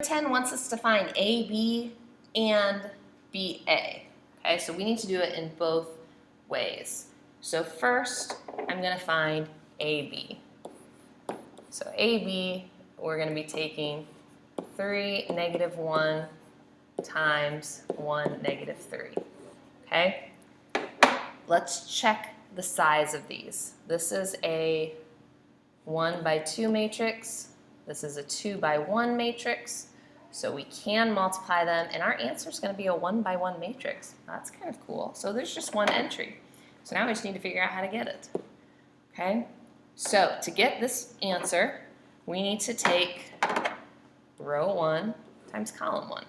10 wants us to find AB and BA. Okay, so we need to do it in both ways. So first, I'm going to find AB. So AB, we're going to be taking 3, negative 1 times 1, negative 3. Okay? Let's check the size of these. This is a 1 by 2 matrix. This is a 2 by 1 matrix. So we can multiply them, and our answer is going to be a 1 by 1 matrix. That's kind of cool. So there's just one entry. So now we just need to figure out how to get it. Okay? So to get this answer, we need to take row 1 times column 1.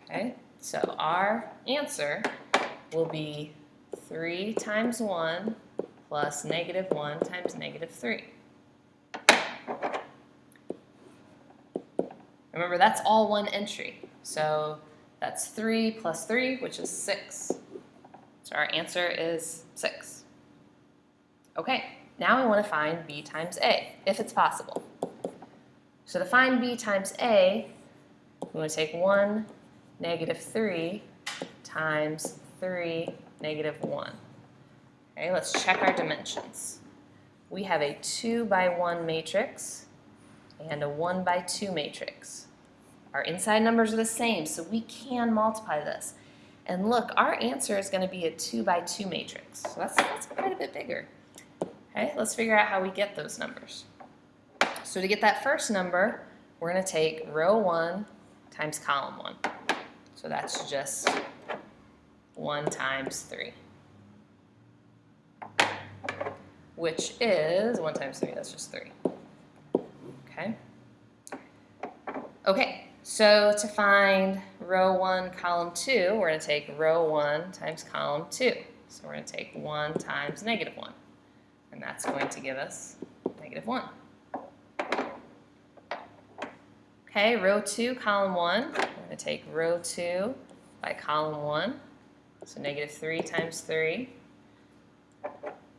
Okay? So our answer will be 3 times 1 plus negative 1 times negative 3. Remember, that's all one entry. So that's 3 plus 3, which is 6. So our answer is 6. Okay, now we want to find B times A, if it's possible. So to find B times A, we want to take 1, negative 3 times 3, negative 1. Okay, let's check our dimensions. We have a 2 by 1 matrix and a 1 by 2 matrix. Our inside numbers are the same, so we can multiply this. And look, our answer is going to be a 2 by 2 matrix. So that's quite a bit bigger. Okay, let's figure out how we get those numbers. So to get that first number, we're going to take row 1 times column 1. So that's just 1 times 3. Which is 1 times 3, that's just 3. Okay. Okay, so to find row 1, column 2, we're going to take row 1 times column 2. So we're going to take 1 times negative 1. And that's going to give us negative 1. Okay, row 2, column 1, we're going to take row 2 by column 1. So negative 3 times 3,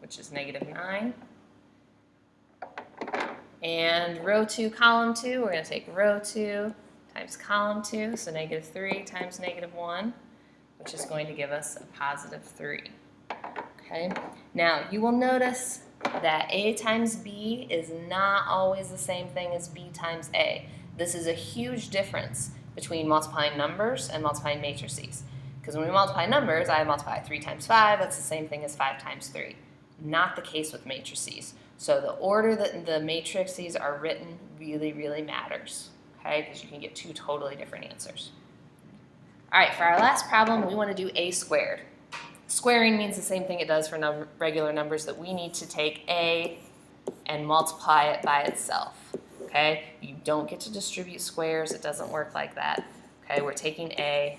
which is negative 9. And row 2, column 2, we're going to take row 2 times column 2, so negative 3 times negative 1, which is going to give us a positive 3. Okay, now you will notice that A times B is not always the same thing as B times A. This is a huge difference between multiplying numbers and multiplying matrices. Because when we multiply numbers, I multiply 3 times 5, that's the same thing as 5 times 3. Not the case with matrices. So the order that the matrices are written really, really matters, okay? Because you can get two totally different answers. All right, for our last problem, we want to do A squared. Squaring means the same thing it does for regular numbers, that we need to take A and multiply it by itself, okay? You don't get to distribute squares. It doesn't work like that, okay? We're taking A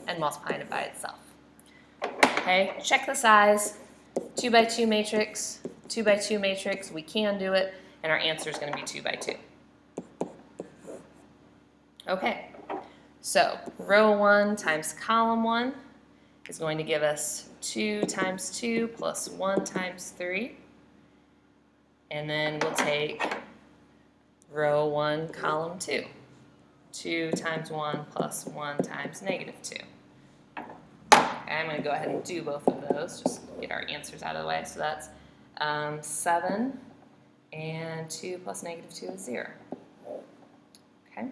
and multiplying it by itself. Okay, check the size. 2 by 2 matrix, 2 by 2 matrix, we can do it, and our answer is going to be 2 by 2. Okay, so row 1 times column 1 is going to give us 2 times 2 plus 1 times 3. And then we'll take row 1, column 2. 2 times 1 plus 1 times negative 2. Okay, I'm going to go ahead and do both of those, just get our answers out of the way. So that's 7, and 2 plus negative 2 is 0. Okay.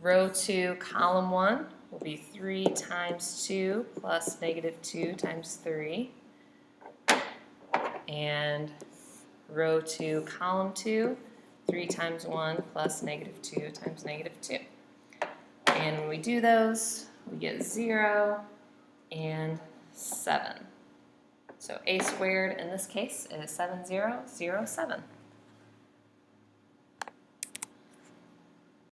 Row 2, column 1 will be 3 times 2 plus negative 2 times 3. And row 2, column 2, 3 times 1 plus negative 2 times negative 2. And when we do those, we get 0 and 7. So A squared in this case is 7007.